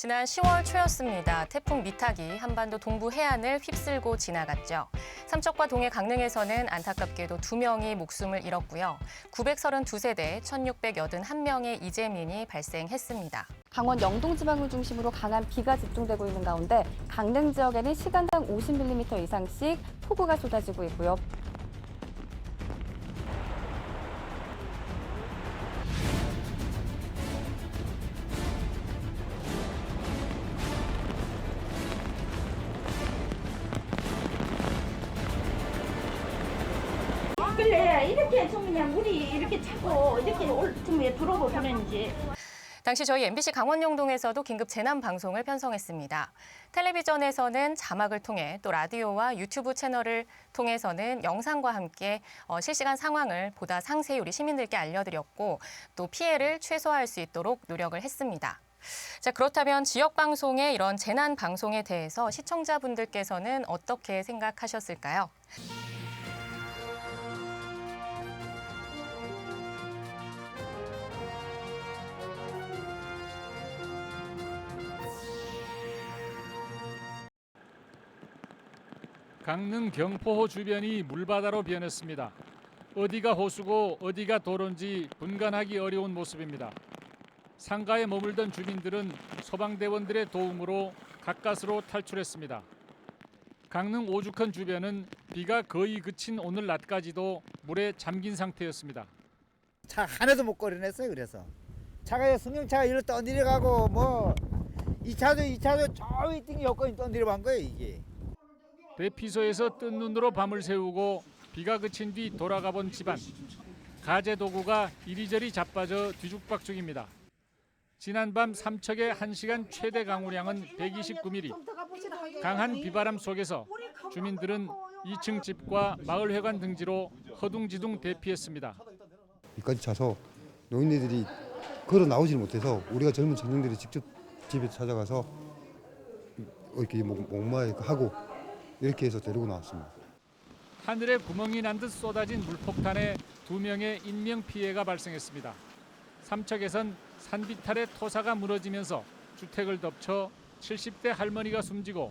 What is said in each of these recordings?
지난 10월 초였습니다. 태풍 미탁이 한반도 동부 해안을 휩쓸고 지나갔죠. 삼척과 동해 강릉에서는 안타깝게도 2명이 목숨을 잃었고요. 932세대 1,681명의 이재민이 발생했습니다. 강원 영동 지방을 중심으로 강한 비가 집중되고 있는 가운데 강릉 지역에는 시간당 50mm 이상씩 폭우가 쏟아지고 있고요. 그래 이렇게 좀 그냥 물이 이렇게 차고 이렇게 좀 왜 들어오고 그러는지. 당시 저희 MBC 강원 영동에서도 긴급 재난 방송을 편성했습니다. 텔레비전에서는 자막을 통해 또 라디오와 유튜브 채널을 통해서는 영상과 함께 실시간 상황을 보다 상세히 우리 시민들께 알려드렸고 또 피해를 최소화할 수 있도록 노력을 했습니다. 자, 그렇다면 지역 방송의 이런 재난 방송에 대해서 시청자분들께서는 어떻게 생각하셨을까요? 강릉 경포호 주변이 물바다로 변했습니다. 어디가 호수고 어디가 도로인지 분간하기 어려운 모습입니다. 상가에 머물던 주민들은 소방대원들의 도움으로 가까스로 탈출했습니다. 강릉 오죽헌 주변은 비가 거의 그친 오늘 낮까지도 물에 잠긴 상태였습니다. 차 하나도 못 걸어냈어요. 그래서 차가 승용차가 이리로 떠내려가고 뭐 2차도 저 있던 여건이 떠내려간 거예요. 이게. 대피소에서 뜬 눈으로 밤을 새우고 비가 그친 뒤 돌아가 본 집안. 가재 도구가 이리저리 자빠져 뒤죽박죽입니다. 지난밤 삼척의 1시간 최대 강우량은 129mm. 강한 비바람 속에서 주민들은 2층 집과 마을회관 등지로 허둥지둥 대피했습니다. 여기까지 차서 노인네들이 걸어 나오질 못해서 우리가 젊은 청년들이 직접 집에 찾아가서 이렇게 목마하고 이렇게 해서 데리고 나왔습니다. 하늘에 구멍이 난 듯 쏟아진 물폭탄에 2명의 인명 피해가 발생했습니다. 삼척에선 산비탈의 토사가 무너지면서 주택을 덮쳐 70대 할머니가 숨지고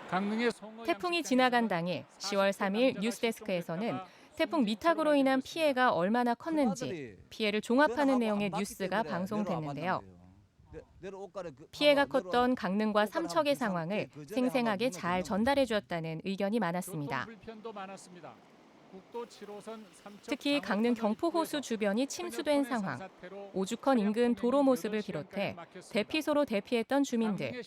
강릉의 태풍이 지나간 당일 10월 3일 뉴스데스크에서는 태풍 미탁으로 인한 피해가 얼마나 컸는지 피해를 종합하는 내용의 뉴스가 방송됐는데요. 피해가 컸던 강릉과 삼척의 상황을 생생하게 잘 전달해 주었다는 의견이 많았습니다. 특히 강릉 경포호수 주변이 침수된 상황, 오죽헌 인근 도로 모습을 비롯해 대피소로 대피했던 주민들,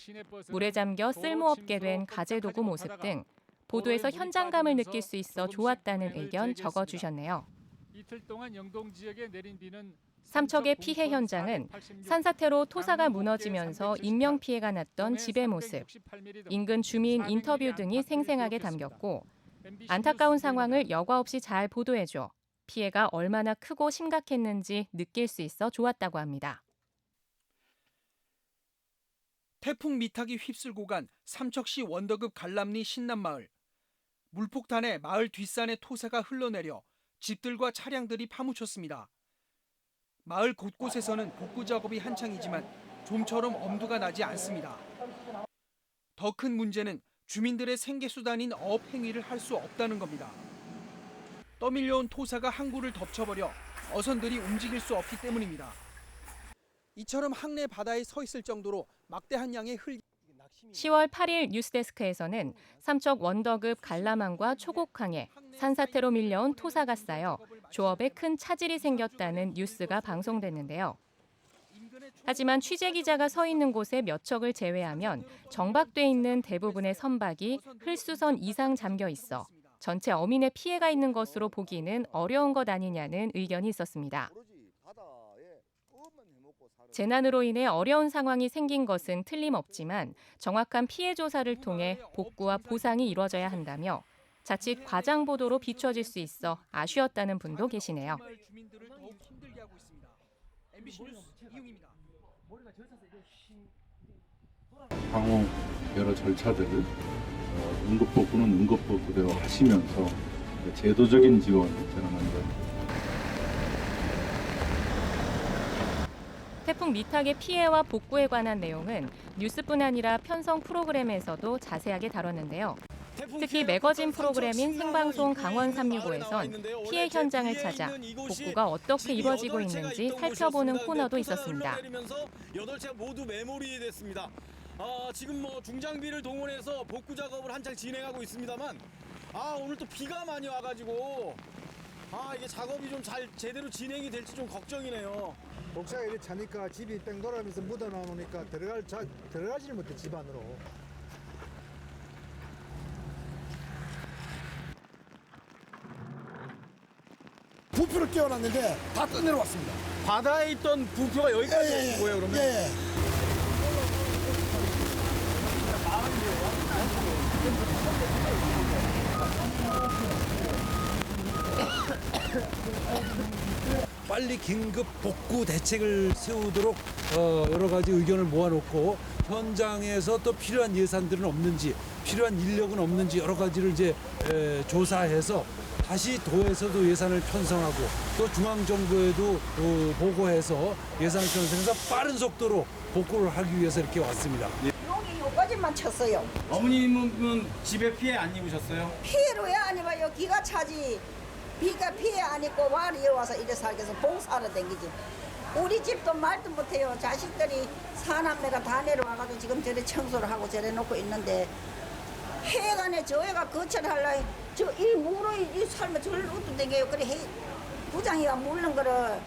물에 잠겨 쓸모없게 된 가재도구 모습 등 보도에서 현장감을 느낄 수 있어 좋았다는 의견 적어주셨네요. 이틀 동안 영동 지역에 내린 비는 삼척의 피해 현장은 산사태로 토사가 무너지면서 인명피해가 났던 집의 모습, 인근 주민 인터뷰 등이 생생하게 담겼고 안타까운 상황을 여과 없이 잘 보도해줘 피해가 얼마나 크고 심각했는지 느낄 수 있어 좋았다고 합니다. 태풍 미탁이 휩쓸고 간 삼척시 원더급 갈람리 신남마을. 물폭탄에 마을 뒷산의 토사가 흘러내려 집들과 차량들이 파묻혔습니다. 마을 곳곳에서는 복구 작업이 한창이지만 좀처럼 엄두가 나지 않습니다. 더 큰 문제는 주민들의 생계수단인 어업 행위를 할 수 없다는 겁니다. 떠밀려온 토사가 항구를 덮쳐버려 어선들이 움직일 수 없기 때문입니다. 이처럼 항내 바다에 서 있을 정도로 막대한 양의 흙이 10월 8일 뉴스데스크에서는 삼척 원더급 갈라망과 초곡항에 산사태로 밀려온 토사가 쌓여 조업에 큰 차질이 생겼다는 뉴스가 방송됐는데요. 하지만 취재기자가 서 있는 곳에 몇 척을 제외하면 정박돼 있는 대부분의 선박이 흘수선 이상 잠겨 있어 전체 어민의 피해가 있는 것으로 보기는 어려운 것 아니냐는 의견이 있었습니다. 재난으로 인해 어려운 상황이 생긴 것은 틀림없지만 정확한 피해 조사를 통해 복구와 보상이 이루어져야 한다며 자칫 과장 보도로 비춰질 수 있어 아쉬웠다는 분도 계시네요. 향후 여러 절차들을 응급복구는 응급복구대로 하시면서 제도적인 지원 저는 태풍 미탁의 피해와 복구에 관한 내용은 뉴스뿐 아니라 편성 프로그램에서도 자세하게 다뤘는데요. 특히 매거진 프로그램인 생방송 강원 365에선 피해 현장을 찾아 복구가 어떻게 이루어지고 있는지 살펴보는 코너도 있었습니다. 8채 모두 매몰이 됐습니다. 지금 중장비를 동원해서 복구 작업을 한창 진행하고 있습니다만 오늘 또 비가 많이 와가지고 이게 작업이 좀 제대로 진행이 될지 좀 걱정이네요. 복사가 이렇게 차니까 집이 뺑 돌아가면서 묻어나오니까 들어가지를 못해 집 안으로. 부표를 띄워놨는데 다 떠내려왔습니다. 바다에 있던 부표가 여기까지 온 거예요, 그러면? 예. 빨리 긴급 복구 대책을 세우도록 여러 가지 의견을 모아놓고 현장에서 또 필요한 예산들은 없는지, 필요한 인력은 없는지 여러 가지를 이제 조사해서 다시 도에서도 예산을 편성하고 또 중앙정부에도 보고해서 예산을 편성해서 빠른 속도로 복구를 하기 위해서 이렇게 왔습니다. 여기 요까지만 쳤어요. 어머님은 집에 피해 안 입으셨어요? 피해로 왜 안 입어요? 기가 차지. 비가 피해 안 입고 와리 와서 이래 살겠어. 봉사하러 댕기지. 우리 집도 말도 못해요. 자식들이 사남매가 다 내려와가지고 지금 저래 청소를 하고 저래 놓고 있는데 해간에 저 애가 거처하려 저 일 물어 이 살면 저를 어떻게 댕겨요. 그래 부장이가 물는 거를.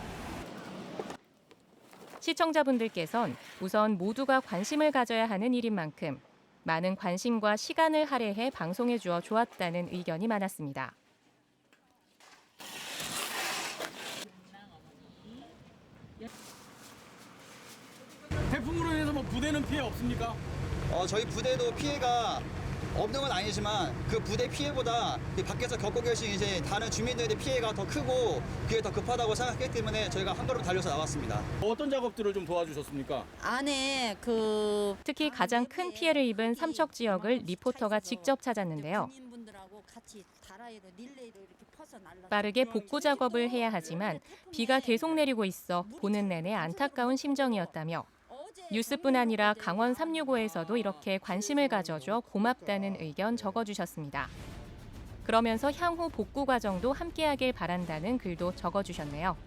시청자분들께선 우선 모두가 관심을 가져야 하는 일인 만큼 많은 관심과 시간을 할애해 방송해 주어 좋았다는 의견이 많았습니다. 태풍으로 인해서 부대는 피해 없습니까? 저희 부대도 피해가 없는 건 아니지만 그 부대 피해보다 밖에서 겪고 계신 이제 다른 주민들의 피해가 더 크고 그게 더 급하다고 생각했기 때문에 저희가 한 걸음 달려서 나왔습니다. 어떤 작업들을 좀 도와주셨습니까? 안에 특히 가장 큰 피해를 입은 삼척 지역을 리포터가 직접 찾았는데요. 빠르게 복구 작업을 해야 하지만 비가 계속 내리고 있어 보는 내내 안타까운 심정이었다며 뉴스뿐 아니라 강원 365에서도 이렇게 관심을 가져줘 고맙다는 의견 적어주셨습니다. 그러면서 향후 복구 과정도 함께하길 바란다는 글도 적어주셨네요.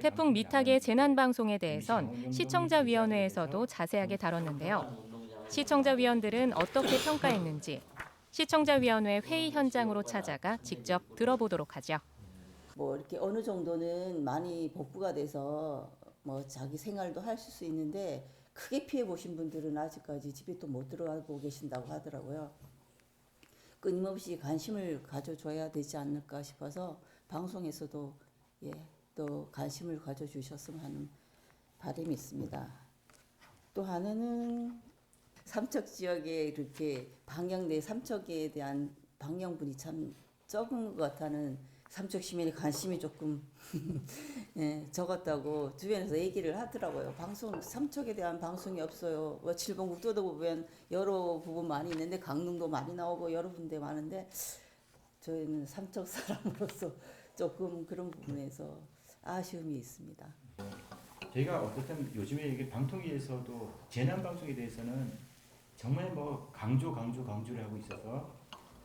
태풍 미탁의 재난방송에 대해선 시청자위원회에서도 자세하게 다뤘는데요. 시청자위원들은 어떻게 평가했는지 시청자위원회 회의 현장으로 찾아가 직접 들어보도록 하죠. 이렇게 어느 정도는 많이 복구가 돼서 자기 생활도 하실 수 있는데 크게 피해 보신 분들은 아직까지 집에 또 못 들어가고 계신다고 하더라고요. 끊임없이 관심을 가져줘야 되지 않을까 싶어서 방송에서도 또 관심을 가져주셨으면 하는 바람이 있습니다. 또 하나는 삼척 지역에 이렇게 삼척에 대한 방영분이 참 적은 것 같다는 삼척 시민의 관심이 조금 적었다고 주변에서 얘기를 하더라고요. 삼척에 대한 방송이 없어요. 칠봉국도도 보면 여러 부분 많이 있는데 강릉도 많이 나오고 여러 군데 많은데 저희는 삼척 사람으로서 조금 그런 부분에서 아쉬움이 있습니다. 저희가 어쨌든 요즘에 이게 방통위에서도 재난 방송에 대해서는 정말 강조를 하고 있어서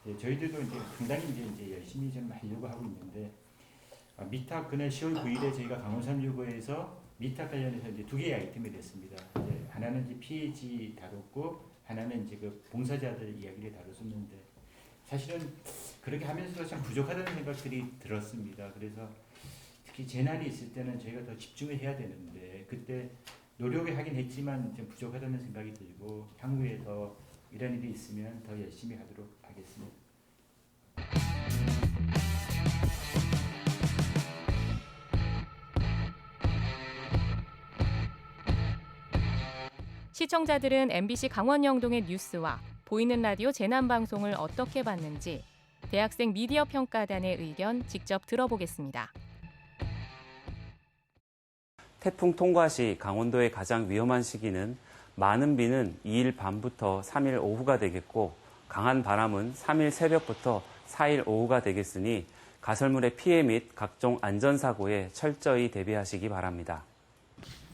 저희들도 이제 상당히 이제 열심히 좀 하려고 하고 있는데 미탁 그날 10월 9일에 저희가 강원 365에서 미탁 관련해서 이제 두 개의 아이템이 됐습니다. 이제 하나는 이제 피해지 다뤘고 하나는 이제 그 봉사자들 이야기를 다뤘었는데 사실은 그렇게 하면서 참 부족하다는 생각들이 들었습니다. 그래서 특히 재난이 있을 때는 저희가 더 집중을 해야 되는데 그때 노력을 하긴 했지만 좀 부족하다는 생각이 들고 향후에 더 이런 일이 있으면 더 열심히 하도록 하겠습니다. 시청자들은 MBC 강원 영동의 뉴스와 보이는 라디오 재난방송을 어떻게 봤는지 대학생 미디어 평가단의 의견 직접 들어보겠습니다. 태풍 통과 시 강원도의 가장 위험한 시기는 많은 비는 2일 밤부터 3일 오후가 되겠고 강한 바람은 3일 새벽부터 4일 오후가 되겠으니 가설물의 피해 및 각종 안전사고에 철저히 대비하시기 바랍니다.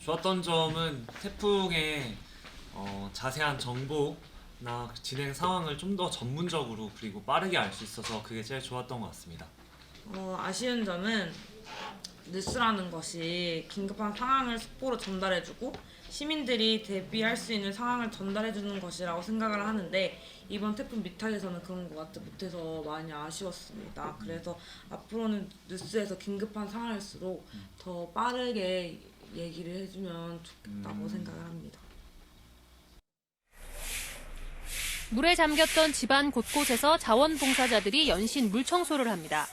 좋았던 점은 태풍의 자세한 정보나 진행 상황을 좀 더 전문적으로 그리고 빠르게 알 수 있어서 그게 제일 좋았던 것 같습니다. 아쉬운 점은 뉴스라는 것이 긴급한 상황을 속보로 전달해주고 시민들이 대비할 수 있는 상황을 전달해주는 것이라고 생각을 하는데 이번 태풍 미탁에서는 그런 것 같지 못해서 많이 아쉬웠습니다. 그래서 앞으로는 뉴스에서 긴급한 상황일수록 더 빠르게 얘기를 해주면 좋겠다고 생각을 합니다. 물에 잠겼던 집안 곳곳에서 자원봉사자들이 연신 물청소를 합니다.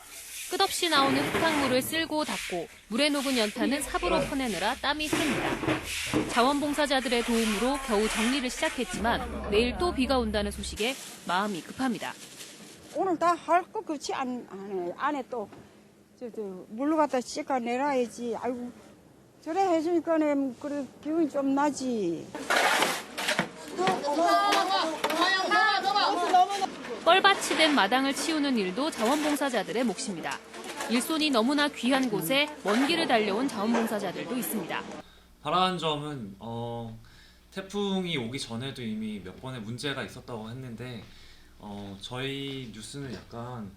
끝없이 나오는 흙탕물을 쓸고 닦고 물에 녹은 연탄은 삽으로 퍼내느라 땀이 셉니다. 자원봉사자들의 도움으로 겨우 정리를 시작했지만 내일 또 비가 온다는 소식에 마음이 급합니다. 오늘 다 할 것 같이 안에 또 물로 갖다 씻어내놔야지. 아이고 저래 해주니까 그래 기분이 좀 나지. 뻘밭이 된 마당을 치우는 일도 자원봉사자들의 몫입니다. 일손이 너무나 귀한 곳에 먼 길을 달려온 자원봉사자들도 있습니다. 바라는 점은 태풍이 오기 전에도 이미 몇 번의 문제가 있었다고 했는데 저희 뉴스는 약간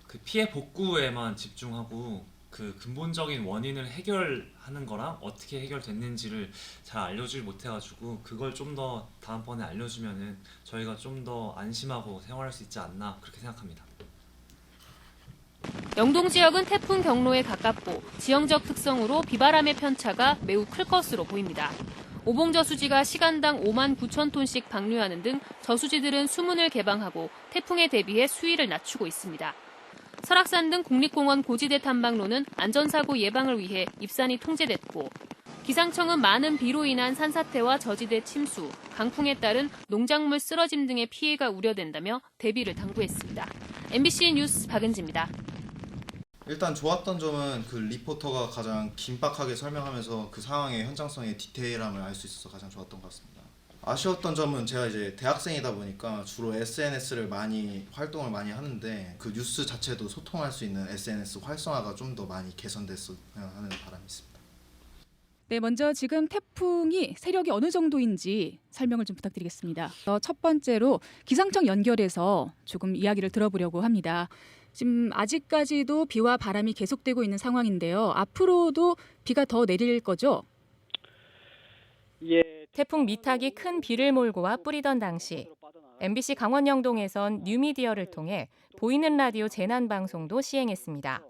그 피해 복구에만 집중하고 그 근본적인 원인을 해결하는 거랑 어떻게 해결됐는지를 잘 알려주지 못해가지고 그걸 좀 더 다음번에 알려주면은 저희가 좀 더 안심하고 생활할 수 있지 않나 그렇게 생각합니다. 영동 지역은 태풍 경로에 가깝고 지형적 특성으로 비바람의 편차가 매우 클 것으로 보입니다. 오봉저수지가 시간당 5만 9천 톤씩 방류하는 등 저수지들은 수문을 개방하고 태풍에 대비해 수위를 낮추고 있습니다. 설악산 등 국립공원 고지대 탐방로는 안전사고 예방을 위해 입산이 통제됐고 기상청은 많은 비로 인한 산사태와 저지대 침수, 강풍에 따른 농작물 쓰러짐 등의 피해가 우려된다며 대비를 당부했습니다. MBC 뉴스 박은지입니다. 일단 좋았던 점은 그 리포터가 가장 긴박하게 설명하면서 그 상황의 현장성의 디테일함을 알 수 있어서 가장 좋았던 것 같습니다. 아쉬웠던 점은 제가 이제 대학생이다 보니까 주로 SNS를 활동을 많이 하는데 그 뉴스 자체도 소통할 수 있는 SNS 활성화가 좀 더 많이 개선됐으면 하는 바람이 있습니다. 네, 먼저 지금 태풍이 세력이 어느 정도인지 설명을 좀 부탁드리겠습니다. 첫 번째로 기상청 연결해서 조금 이야기를 들어보려고 합니다. 지금 아직까지도 비와 바람이 계속되고 있는 상황인데요. 앞으로도 비가 더 내릴 거죠? 예. 태풍 미탁이 큰 비를 몰고 와 뿌리던 당시 MBC 강원 영동에선 뉴미디어를 통해 보이는 라디오 재난 방송도 시행했습니다.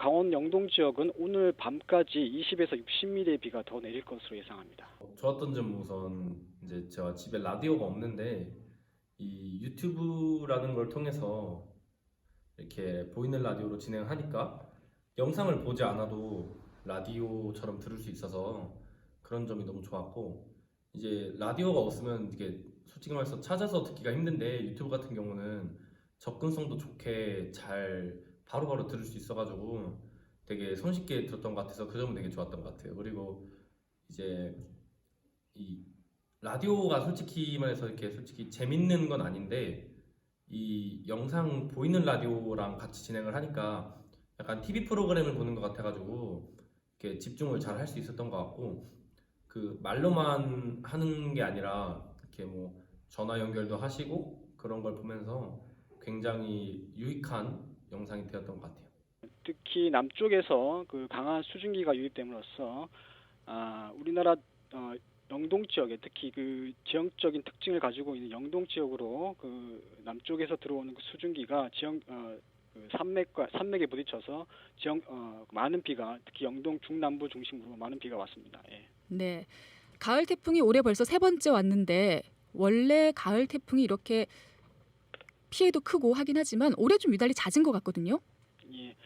강원 영동 지역은 오늘 밤까지 20에서 60mm의 비가 더 내릴 것으로 예상합니다. 좋았던 점은 우선 이제 제가 집에 라디오가 없는데 이 유튜브라는 걸 통해서 이렇게 보이는 라디오로 진행하니까 영상을 보지 않아도 라디오처럼 들을 수 있어서 그런 점이 너무 좋았고 이제 라디오가 없으면 이게 솔직히 말해서 찾아서 듣기가 힘든데 유튜브 같은 경우는 접근성도 좋게 잘 바로바로 들을 수 있어가지고 되게 손쉽게 들었던 것 같아서 그 점은 되게 좋았던 것 같아요. 그리고 이제 이 라디오가 솔직히 말해서 이렇게 솔직히 재밌는 건 아닌데 이 영상 보이는 라디오랑 같이 진행을 하니까 약간 TV 프로그램을 보는 것 같아가지고 이렇게 집중을 잘 할 수 있었던 것 같고 그 말로만 하는 게 아니라 이렇게 뭐 전화 연결도 하시고 그런 걸 보면서 굉장히 유익한 영상이 되었던 것 같아요. 특히 남쪽에서 그 강한 수증기가 유입됨으로써 우리나라 영동 지역에 특히 그 지형적인 특징을 가지고 있는 영동 지역으로 그 남쪽에서 들어오는 그 수증기가 그 산맥에 부딪혀서 많은 비가 특히 영동 중남부 중심으로 많은 비가 왔습니다. 예. 네, 가을 태풍이 올해 벌써 세 번째 왔는데 원래 가을 태풍이 이렇게 피해도 크고 하긴 하지만 올해 좀 유달리 잦은 것 같거든요. 예.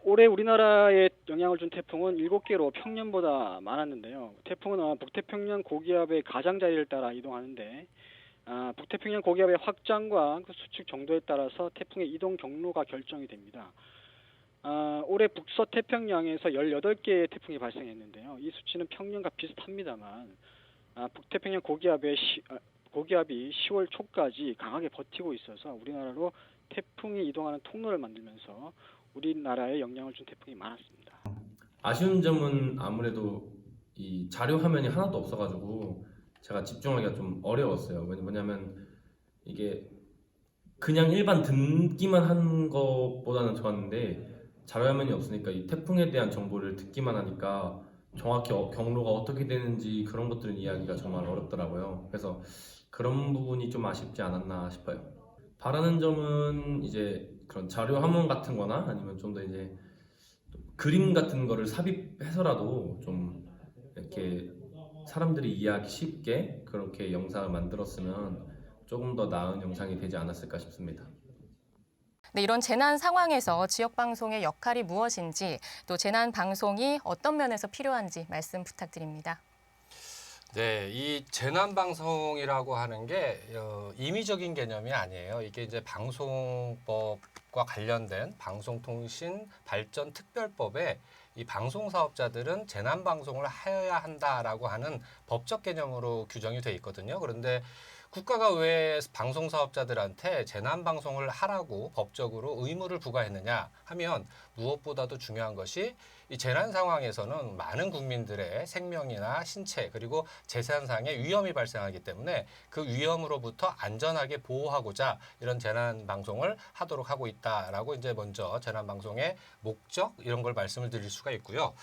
올해 우리나라에 영향을 준 태풍은 7개로 평년보다 많았는데요. 태풍은 북태평양 고기압의 가장자리를 따라 이동하는데 북태평양 고기압의 확장과 그 수축 정도에 따라서 태풍의 이동 경로가 결정이 됩니다. 올해 북서태평양에서 18개의 태풍이 발생했는데요. 이 수치는 평년과 비슷합니다만 북태평양 고기압이 10월 초까지 강하게 버티고 있어서 우리나라로 태풍이 이동하는 통로를 만들면서 우리나라에 영향을 준 태풍이 많았습니다. 아쉬운 점은 아무래도 이 자료 화면이 하나도 없어가지고 제가 집중하기가 좀 어려웠어요. 뭐냐면 이게 그냥 일반 듣기만 한 것보다는 좋았는데 자료 화면이 없으니까 이 태풍에 대한 정보를 듣기만 하니까 정확히 경로가 어떻게 되는지 그런 것들은 이해하기가 정말 어렵더라고요. 그래서 그런 부분이 좀 아쉽지 않았나 싶어요. 바라는 점은 이제 그런 자료 화면 같은 거나 아니면 좀 더 이제 그림 같은 거를 삽입해서라도 좀 이렇게 사람들이 이해하기 쉽게 그렇게 영상을 만들었으면 조금 더 나은 영상이 되지 않았을까 싶습니다. 네, 이런 재난 상황에서 지역 방송의 역할이 무엇인지 또 재난 방송이 어떤 면에서 필요한지 말씀 부탁드립니다. 네, 이 재난 방송이라고 하는 게 임의적인 개념이 아니에요. 이게 이제 방송법과 관련된 방송통신 발전 특별법에 이 방송 사업자들은 재난 방송을 해야 한다라고 하는 법적 개념으로 규정이 돼 있거든요. 그런데 국가가 왜 방송 사업자들한테 재난 방송을 하라고 법적으로 의무를 부과했느냐 하면 무엇보다도 중요한 것이 이 재난 상황에서는 많은 국민들의 생명이나 신체 그리고 재산상의 위험이 발생하기 때문에 그 위험으로부터 안전하게 보호하고자 이런 재난 방송을 하도록 하고 있다라고 이제 먼저 재난 방송의 목적 이런 걸 말씀을 드릴 수가 있고요.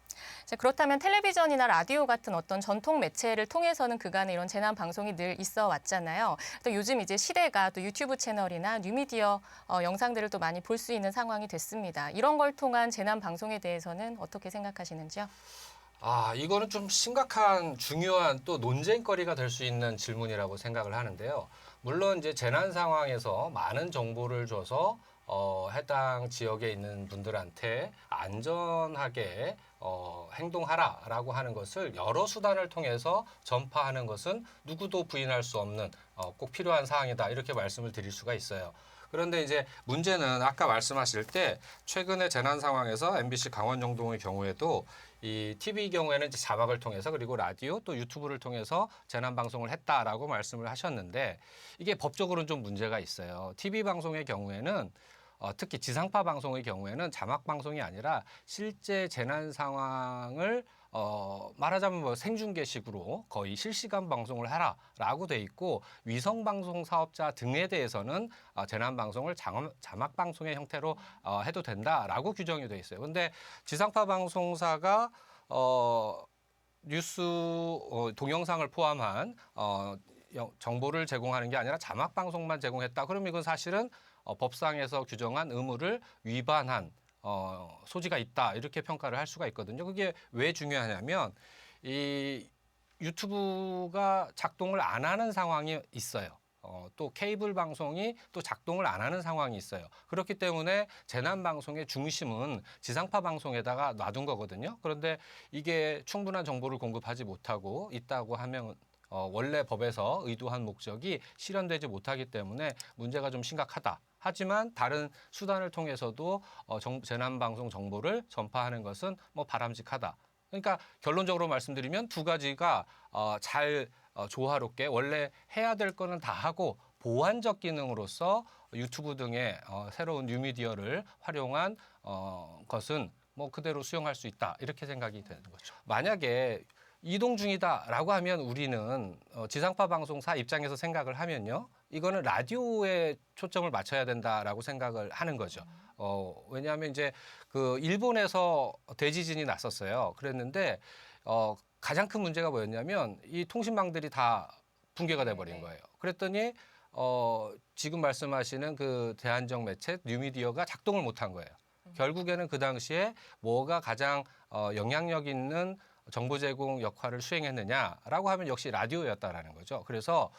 그렇다면 텔레비전이나 라디오 같은 어떤 전통 매체를 통해서는 그간에 이런 재난 방송이 늘 있어 왔잖아요. 또 요즘 이제 시대가 또 유튜브 채널이나 뉴미디어 영상들을 또 많이 볼 수 있는 상황이 됐습니다. 이런 걸 통한 재난 방송에 대해서는 어떻게 생각하시는지요? 이거는 좀 심각한 중요한 또 논쟁거리가 될 수 있는 질문이라고 생각을 하는데요. 물론 이제 재난 상황에서 많은 정보를 줘서 해당 지역에 있는 분들한테 안전하게 행동하라라고 하는 것을 여러 수단을 통해서 전파하는 것은 누구도 부인할 수 없는 꼭 필요한 사항이다 이렇게 말씀을 드릴 수가 있어요. 그런데 이제 문제는 아까 말씀하실 때 최근의 재난 상황에서 MBC 강원 영동의 경우에도 이 TV 경우에는 이제 자막을 통해서 그리고 라디오 또 유튜브를 통해서 재난 방송을 했다라고 말씀을 하셨는데 이게 법적으로는 좀 문제가 있어요. TV 방송의 경우에는 특히 지상파 방송의 경우에는 자막 방송이 아니라 실제 재난 상황을 말하자면 뭐 생중계식으로 거의 실시간 방송을 하라라고 돼 있고 위성 방송 사업자 등에 대해서는 재난 방송을 자막 방송의 형태로 해도 된다라고 규정이 돼 있어요. 근데 지상파 방송사가 뉴스 동영상을 포함한 정보를 제공하는 게 아니라 자막 방송만 제공했다. 그럼 이건 사실은 법상에서 규정한 의무를 위반한 소지가 있다 이렇게 평가를 할 수가 있거든요. 그게 왜 중요하냐면 이 유튜브가 작동을 안 하는 상황이 있어요. 또 케이블 방송이 또 작동을 안 하는 상황이 있어요. 그렇기 때문에 재난 방송의 중심은 지상파 방송에다가 놔둔 거거든요. 그런데 이게 충분한 정보를 공급하지 못하고 있다고 하면 원래 법에서 의도한 목적이 실현되지 못하기 때문에 문제가 좀 심각하다. 하지만 다른 수단을 통해서도 재난방송 정보를 전파하는 것은 뭐 바람직하다. 그러니까 결론적으로 말씀드리면 두 가지가 잘 조화롭게 원래 해야 될 거는 다 하고 보완적 기능으로서 유튜브 등의 새로운 뉴미디어를 활용한 것은 뭐 그대로 수용할 수 있다. 이렇게 생각이 되는 거죠. 만약에 이동 중이다라고 하면 우리는 지상파 방송사 입장에서 생각을 하면요. 이거는 라디오에 초점을 맞춰야 된다라고 생각을 하는 거죠. 왜냐하면 이제 그 일본에서 대지진이 났었어요. 그랬는데 가장 큰 문제가 뭐였냐면 이 통신망들이 다 붕괴가 돼버린 거예요. 그랬더니 지금 말씀하시는 그 대한적 매체 뉴미디어가 작동을 못한 거예요. 결국에는 그 당시에 뭐가 가장 영향력 있는 정보 제공 역할을 수행했느냐라고 하면 역시 라디오였다라는 거죠. 그래서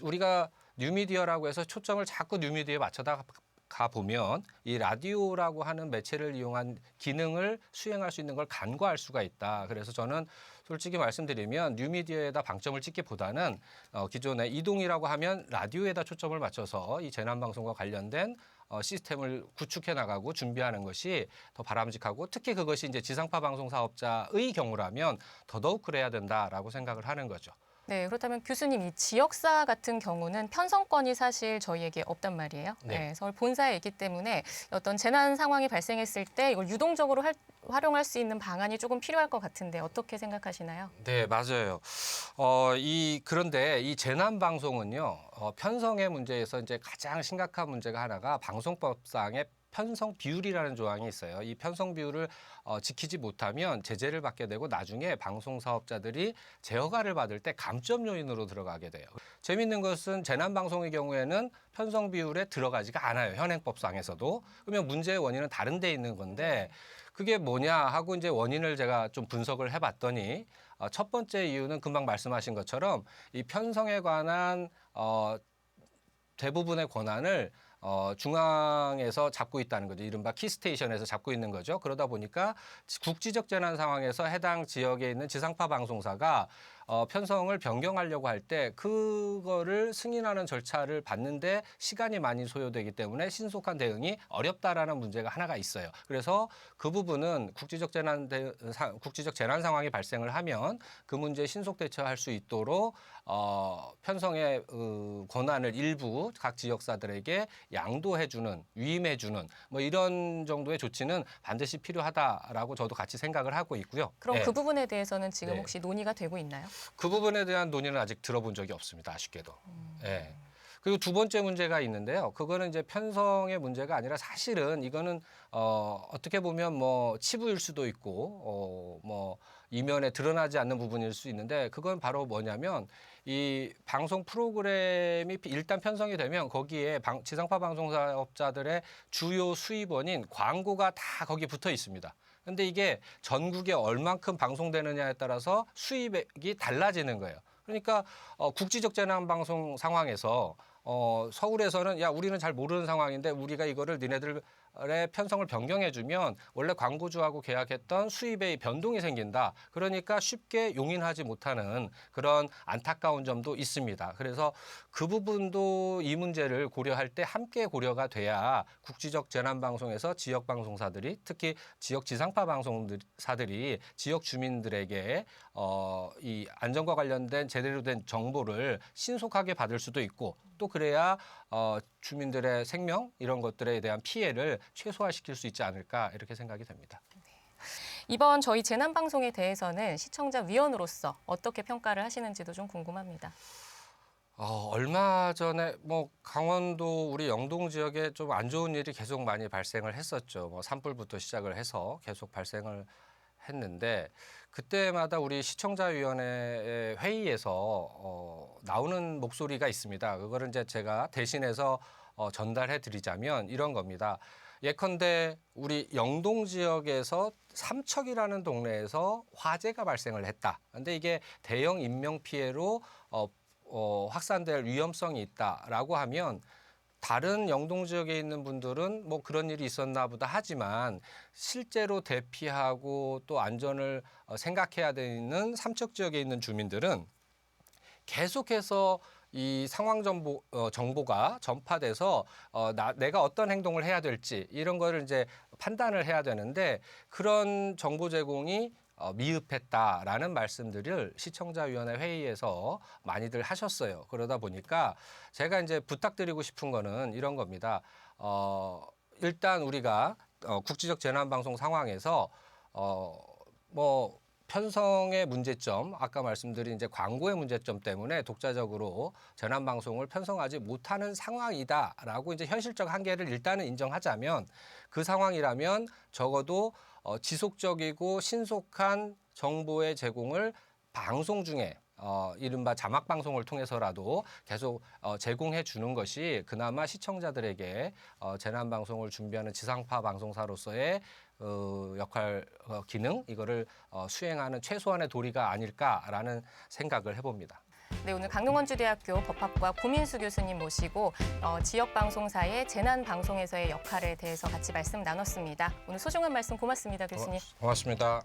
우리가 뉴미디어라고 해서 초점을 자꾸 뉴미디어에 맞춰다 가 보면 이 라디오라고 하는 매체를 이용한 기능을 수행할 수 있는 걸 간과할 수가 있다. 그래서 저는 솔직히 말씀드리면 뉴미디어에다 방점을 찍기보다는 기존의 이동이라고 하면 라디오에다 초점을 맞춰서 이 재난방송과 관련된 시스템을 구축해 나가고 준비하는 것이 더 바람직하고 특히 그것이 이제 지상파 방송 사업자의 경우라면 더더욱 그래야 된다라고 생각을 하는 거죠. 네, 그렇다면 교수님, 이 지역사 같은 경우는 편성권이 사실 저희에게 없단 말이에요. 네, 서울 본사에 있기 때문에 어떤 재난 상황이 발생했을 때 이걸 유동적으로 활용할 수 있는 방안이 조금 필요할 것 같은데 어떻게 생각하시나요? 네, 맞아요. 그런데 이 재난 방송은요, 편성의 문제에서 이제 가장 심각한 문제가 하나가 방송법상의 편성 비율이라는 조항이 있어요. 이 편성 비율을 지키지 못하면 제재를 받게 되고 나중에 방송 사업자들이 재허가를 받을 때 감점 요인으로 들어가게 돼요. 재미있는 것은 재난 방송의 경우에는 편성 비율에 들어가지가 않아요. 현행법상에서도. 그러면 문제의 원인은 다른 데 있는 건데 그게 뭐냐 하고 이제 원인을 제가 좀 분석을 해봤더니 첫 번째 이유는 금방 말씀하신 것처럼 이 편성에 관한 대부분의 권한을 중앙에서 잡고 있다는 거죠. 이른바 키스테이션에서 잡고 있는 거죠. 그러다 보니까 국지적 재난 상황에서 해당 지역에 있는 지상파 방송사가 편성을 변경하려고 할 때 그거를 승인하는 절차를 받는데 시간이 많이 소요되기 때문에 신속한 대응이 어렵다라는 문제가 하나가 있어요. 그래서 그 부분은 국지적 재난 상황이 발생을 하면 그 문제에 신속 대처할 수 있도록 편성의 권한을 일부 각 지역사들에게 양도해주는, 위임해주는 뭐 이런 정도의 조치는 반드시 필요하다라고 저도 같이 생각을 하고 있고요. 그럼 네. 그 부분에 대해서는 지금 네. 혹시 논의가 되고 있나요? 그 부분에 대한 논의는 아직 들어본 적이 없습니다. 아쉽게도. 예. 그리고 두 번째 문제가 있는데요. 그거는 이제 편성의 문제가 아니라 사실은 이거는 어떻게 보면 뭐 치부일 수도 있고 뭐 이면에 드러나지 않는 부분일 수 있는데 그건 바로 뭐냐면 이 방송 프로그램이 일단 편성이 되면 거기에 지상파 방송사업자들의 주요 수입원인 광고가 다 거기에 붙어 있습니다. 근데 이게 전국에 얼만큼 방송되느냐에 따라서 수입액이 달라지는 거예요. 그러니까 국지적 재난 방송 상황에서 서울에서는 야 우리는 잘 모르는 상황인데 우리가 이거를 니네들의 편성을 변경해주면 원래 광고주하고 계약했던 수입의 변동이 생긴다. 그러니까 쉽게 용인하지 못하는 그런 안타까운 점도 있습니다. 그래서 그 부분도 이 문제를 고려할 때 함께 고려가 돼야 국지적 재난방송에서 지역 방송사들이 특히 지역 지상파 방송사들이 지역 주민들에게 이 안전과 관련된 제대로 된 정보를 신속하게 받을 수도 있고 또 그래야 주민들의 생명 이런 것들에 대한 피해를 최소화시킬 수 있지 않을까 이렇게 생각이 됩니다. 이번 저희 재난방송에 대해서는 시청자 위원으로서 어떻게 평가를 하시는지도 좀 궁금합니다. 얼마 전에 뭐 강원도 우리 영동 지역에 좀 안 좋은 일이 계속 많이 발생을 했었죠. 뭐 산불부터 시작을 해서 계속 발생을 했는데 그때마다 우리 시청자위원회 회의에서 나오는 목소리가 있습니다. 그거를 이제 제가 대신해서 전달해 드리자면 이런 겁니다. 예컨대 우리 영동 지역에서 삼척이라는 동네에서 화재가 발생을 했다. 근데 이게 대형 인명 피해로 확산될 위험성이 있다라고 하면 다른 영동 지역에 있는 분들은 뭐 그런 일이 있었나 보다 하지만 실제로 대피하고 또 안전을 생각해야 되는 삼척 지역에 있는 주민들은 계속해서 이 상황 정보가 전파돼서 내가 어떤 행동을 해야 될지 이런 거를 이제 판단을 해야 되는데 그런 정보 제공이 미흡했다라는 말씀들을 시청자위원회 회의에서 많이들 하셨어요. 그러다 보니까 제가 이제 부탁드리고 싶은 거는 이런 겁니다. 일단 우리가 국지적 재난방송 상황에서 뭐 편성의 문제점, 아까 말씀드린 이제 광고의 문제점 때문에 독자적으로 재난방송을 편성하지 못하는 상황이다라고 이제 현실적 한계를 일단은 인정하자면 그 상황이라면 적어도 지속적이고 신속한 정보의 제공을 방송 중에 이른바 자막 방송을 통해서라도 계속 제공해 주는 것이 그나마 시청자들에게 재난 방송을 준비하는 지상파 방송사로서의 역할, 기능 이거를 수행하는 최소한의 도리가 아닐까라는 생각을 해봅니다. 네, 오늘 강릉원주대학교 법학과 고민수 교수님 모시고 지역 방송사의 재난 방송에서의 역할에 대해서 같이 말씀 나눴습니다. 오늘 소중한 말씀 고맙습니다, 교수님. 고맙습니다.